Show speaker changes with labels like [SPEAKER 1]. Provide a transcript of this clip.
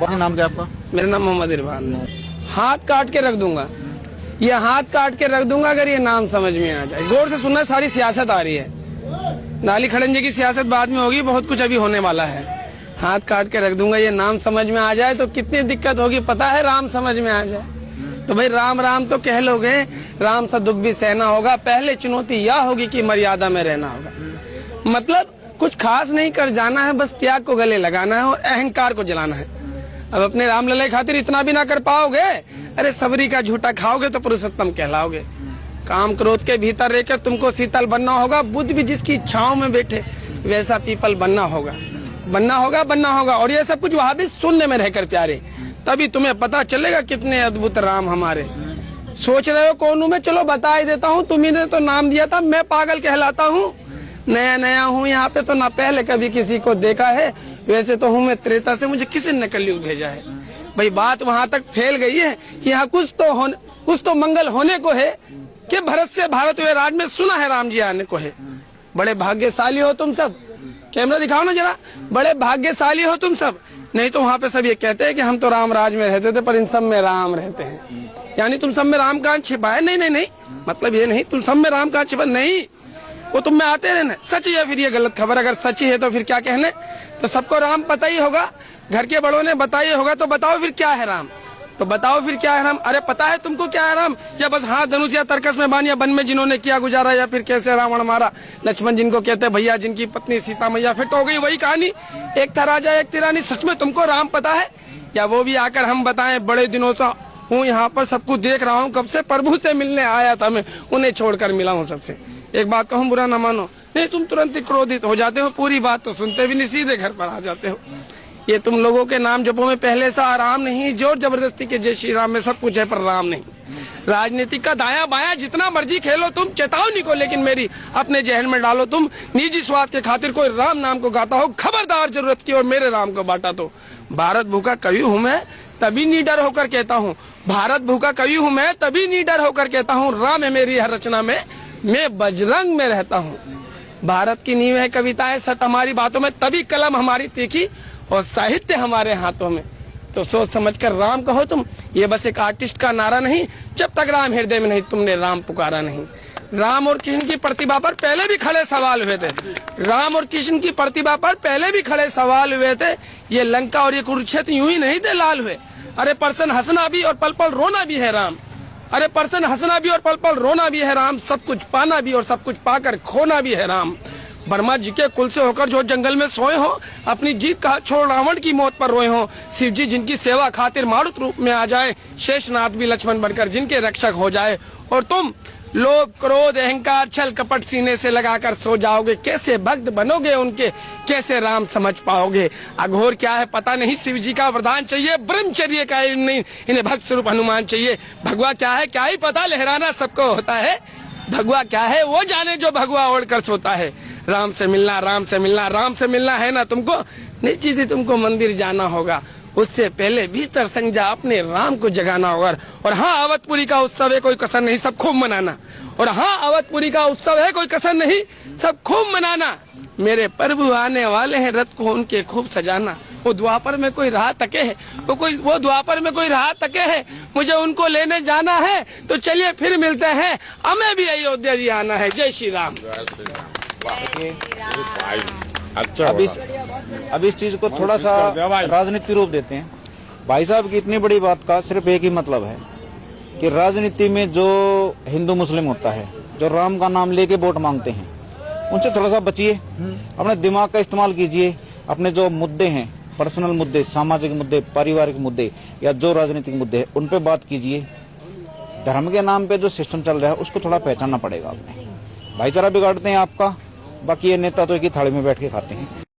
[SPEAKER 1] नाम क्या आपका?
[SPEAKER 2] मेरा नाम मोहम्मद इरफान। हाथ काट के रख दूंगा, ये हाथ काट के रख दूंगा अगर ये नाम समझ में आ जाए। गौर से सुनना, सारी सियासत आ रही है। नाली खड़ंजे की सियासत बाद में होगी, बहुत कुछ अभी होने वाला है। हाथ काट के रख दूंगा, ये नाम समझ में आ जाए तो कितनी दिक्कत होगी पता है। राम समझ में आ जाए तो भाई राम राम तो कह लोगे, राम सा दुख भी सहना होगा। पहले चुनौती यह होगी कि मर्यादा में रहना होगा। मतलब कुछ खास नहीं कर जाना है, बस त्याग को गले लगाना है और अहंकार को जलाना है। अब अपने रामलला खातिर इतना भी ना कर पाओगे, अरे सबरी का झूठा खाओगे तो पुरुषोत्तम कहलाओगे। काम क्रोध के भीतर रहकर तुमको शीतल बनना होगा। बुद्ध भी जिसकी इच्छाओं में बैठे वैसा पीपल बनना होगा, बनना होगा, बनना होगा। और ये सब कुछ वहां भी सुनने में रहकर प्यारे, तभी तुम्हें पता चलेगा कितने अद्भुत राम हमारे। सोच रहे हो कौन हूँ मैं? चलो बता ही देता हूँ। तुम्ही ने तो नाम दिया था, मैं पागल कहलाता हूँ। नया नया हूँ यहाँ पे तो ना पहले कभी किसी को देखा है। वैसे तो हूँ मैं त्रेता से, मुझे किसी ने कलयुग भेजा है। भाई बात वहां तक फैल गई है कि यहाँ कुछ तो मंगल होने को है कि भरत से भारत हुए राज में सुना है राम जी आने को है। बड़े भाग्यशाली हो तुम सब। कैमरा दिखाओ ना जरा, बड़े भाग्यशाली हो तुम सब। नहीं तो वहाँ पे सब ये कहते हैं कि हम तो राम राज में रहते थे पर इन सब में राम रहते हैं। यानी तुम सब में राम कहाँ छिपा है? नहीं नहीं नहीं, मतलब ये नहीं तुम सब में राम कहाँ छिपा, नहीं, वो तुम में आते रहना। सच या फिर ये गलत खबर? अगर सच है तो फिर क्या कहने, तो सबको राम पता ही होगा, घर के बड़ों ने बताया होगा। तो बताओ फिर क्या है राम? तो बताओ फिर क्या है राम? अरे पता है तुमको क्या है राम? या बस हाँ धनुष या तर्कस में बान या वन में जिन्होंने किया गुजारा, या फिर कैसे रावण मारा लक्ष्मण जिनको कहते भैया, जिनकी पत्नी सीता मैया, फिर तो हो गई वही कहानी। एक था राजा एक थी रानी। सच में तुमको राम पता है? या वो भी आकर हम बताएं बड़े दिनों से हूँ यहाँ पर, सब कुछ देख रहा हूँ, कब से प्रभु से मिलने आया था मैं, उन्हें छोड़कर मिला हूँ सबसे। एक बात कहूँ बुरा ना मानो, नहीं तुम तुरंत ही क्रोधित हो जाते हो, पूरी बात तो सुनते भी नहीं, सीधे घर पर आ जाते हो। ये तुम लोगों के नाम जपो में पहले से आराम नहीं, जोर जबरदस्ती के जय श्री राम में सब कुछ है पर राम नहीं। राजनीति का दाया बाया जितना मर्जी खेलो तुम, चेतावनी को लेकिन मेरी अपने जहन में डालो तुम। निजी स्वार्थ के खातिर कोई राम नाम को गाता हो, खबरदार जरूरत की और मेरे राम को बांटा तो। भारत भूखा कवि हूँ मैं, तभी निडर होकर कहता हूँ। भारत भूखा कवि हूँ मैं, तभी निडर होकर कहता हूँ। राम है मेरी हर रचना में, मैं बजरंग में रहता हूँ। भारत की नींव है कविताएं, सत हमारी बातों में, तभी कलम हमारी तीखी और साहित्य हमारे हाथों में। तो सोच समझकर राम कहो तुम। ये बस एक आर्टिस्ट का नारा नहीं, जब तक राम हृदय में नहीं तुमने राम पुकारा नहीं। राम और कृष्ण की प्रतिभा पर पहले भी खड़े सवाल हुए थे। राम और कृष्ण की प्रतिभा पर पहले भी खड़े सवाल हुए थे। ये लंका और ये कुरुक्षेत्र यूं ही नहीं थे लाल हुए। अरे पर्सन हंसना भी और पल पल रोना भी है राम। अरे पर्सन हंसना भी और पल पल रोना भी है राम। सब कुछ पाना भी और सब कुछ पाकर खोना भी है राम। ब्रह्मा जी के कुल से होकर जो जंगल में सोए हो, अपनी जीत का छोड़ रावण की मौत पर रोए हो। शिव जी जिनकी सेवा खातिर मारुत रूप में आ जाए, शेषनाथ भी लक्ष्मण बनकर जिनके रक्षक हो जाए। और तुम लोभ क्रोध अहंकार छल कपट सीने से लगाकर सो जाओगे। कैसे भक्त बनोगे उनके, कैसे राम समझ पाओगे? अघोर क्या है पता नहीं, शिव जी का वरदान चाहिए, ब्रह्मचर्य का इल्म नहीं, इन्हें भक्त स्वरूप हनुमान चाहिए। भगवा क्या है क्या ही पता, लहराना सबको होता है। भगवा क्या है वो जाने जो भगवा ओढ़कर सोता है। राम से मिलना, राम से मिलना, राम से मिलना है ना तुमको, निश्चित ही तुमको मंदिर जाना होगा। उससे पहले भीतर संजा अपने राम को जगाना होगा। और हाँ अवधपुरी का उत्सव है, कोई कसर नहीं, सब खूब मनाना। और हाँ अवधपुरी का उत्सव है, कोई कसर नहीं, सब खूब मनाना। मेरे प्रभु आने वाले हैं, रथ को उनके खूब सजाना। वो द्वापर में कोई राह तके है, वो द्वापर में कोई राह तके है, मुझे उनको लेने जाना है। तो चलिए फिर मिलते हैं, हमें भी अयोध्या जी आना है। जय श्री राम।
[SPEAKER 1] अच्छा, अब इस चीज को थोड़ा सा राजनीति रूप देते हैं। भाई साहब की इतनी बड़ी बात का सिर्फ एक ही मतलब है कि राजनीति में जो हिंदू मुस्लिम होता है, जो राम का नाम लेके वोट मांगते हैं, उनसे थोड़ा सा बचिए। अपने दिमाग का इस्तेमाल कीजिए। अपने जो मुद्दे हैं, पर्सनल मुद्दे, सामाजिक मुद्दे, पारिवारिक मुद्दे या जो राजनीतिक मुद्दे हैं, उन पे बात कीजिए। धर्म के नाम पे जो सिस्टम चल रहा है उसको थोड़ा पहचानना पड़ेगा। आपने भाईचारा बिगाड़ते हैं आपका, बाकी ये नेता तो एक ही थाली में बैठ के खाते हैं।